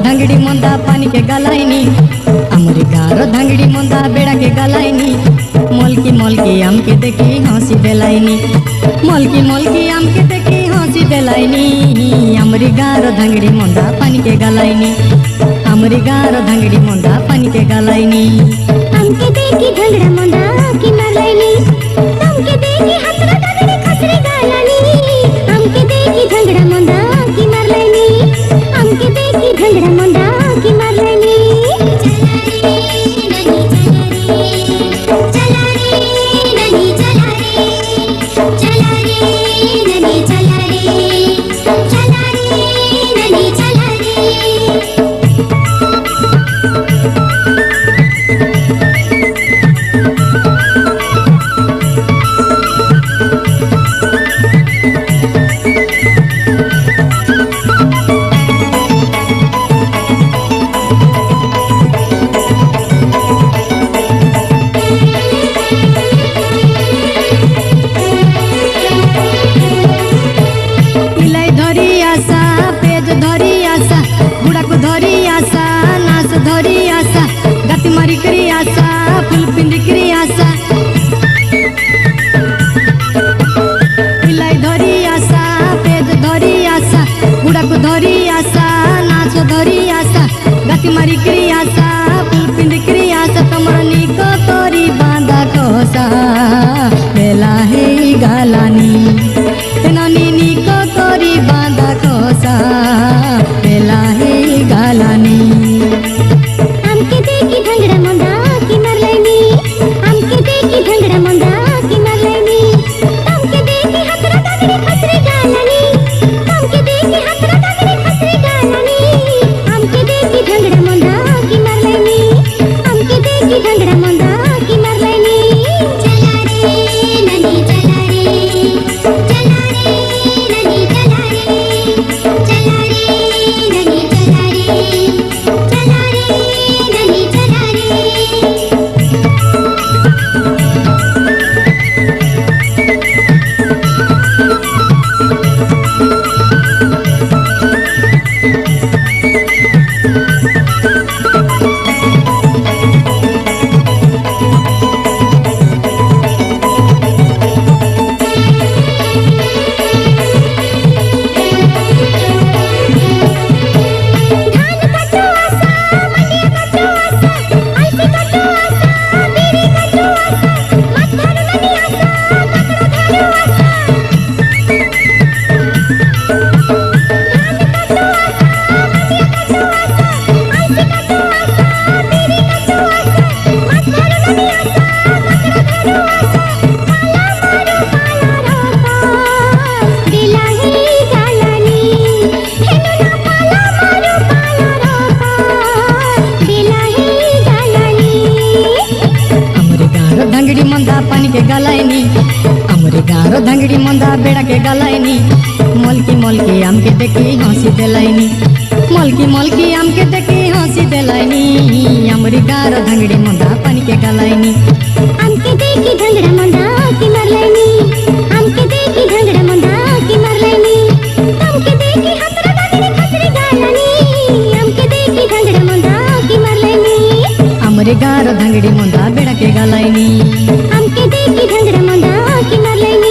धंगड़ी मंदा पानी के गलाइनी हमरे गार धंगड़ी मंदा बेड़ा के गलाइनी मोलकी मोलकी आम के देखी हंसी देलाइनी मोलकी मोलकी आम के देखी हंसी देलाइनी हमरे गार धंगड़ी मंदा पानी के गलाइनी हमरे गार धंगड़ी मंदा पानी के गलाइनी आम के देखी धंगड़ा मंदा की मरलाइनी आम के देखी हतरा धंगड़ी खसरी गालानी आम के देखी धंगड़ा मंदा की मरलाइनी आम के देखी धंगड़ा मंदा की मरलाइनी चला रे नहीं चला रे चला रे नहीं चला रे चला रे नहीं चला रे धरी आशा गति मारी करी आशा फूल पिंडी करी आशा पिलाई धरी आशा पेज धरी आशा बुढ़ा को धरी आशा नाच धरी आशा गति मारी करी आशा फूल पिंडी करी आशा तमर निको तोरी बांधा कोसा बेला है गालानी तेनानी निको तोरी बांधा कोसा बेला है गालानी हमके देखी धंगड़ा मंदा की मरलाइनी हमके देखी धंगड़ा मंदा की मरलाइनी हमके देखी हतरा धंगड़ी खसरी गालानी हमके देखी हतरा धंगड़ी खसरी गालानी हमके देखी धंगड़ा मंदा की मरलाइनी हमके देखी धंगड़ा मंदा की मरलाइनी चला रे नहीं चला रे चला रे नहीं चला रे चला रे नहीं चला रे चला रे नहीं चला रे धान कटो आसा मंडिया कटो आसा ऐसे कटो आसा बीड़ी कटो आसा मत धर नहीं आसा पकड़ो धरो आसा धान कटो आसा मंडिया कटो आसा ऐसे कटो आसा बीड़ी कटो आसा मत धर नहीं आसा पकड़ो धरो आसा पाला मारो पाला रोका दिला ही गालानी हेनो ना पाला मारो पाला रोका दिला ही गालानी हमरे गार धंगड़ी मंदा पानी के गलाइनी हमरे गार धंगड़ी मंदा बेड़ा के गलाइनी मोलकी मोलकी आम के देखी हंसी देलाइनी मोलकी मोलकी आम के देखी हंसी देलाइनी हमरे गार धंगड़ी मंदा पानी के गलाइनी हमके देखी धंगड़ा मंदा की मरलाइनी हमके देखी धंगड़ा मंदा की मरलाइनी हमके देखी हतरा धंगड़ी खसरी गालानी हमके देखी धंगड़ा मंदा की मरलाइनी हमरे गार धंगड़ी मंदा बेड़ा के गलाइनी हमके देखी धंगड़ा मंदा की मरलाइनी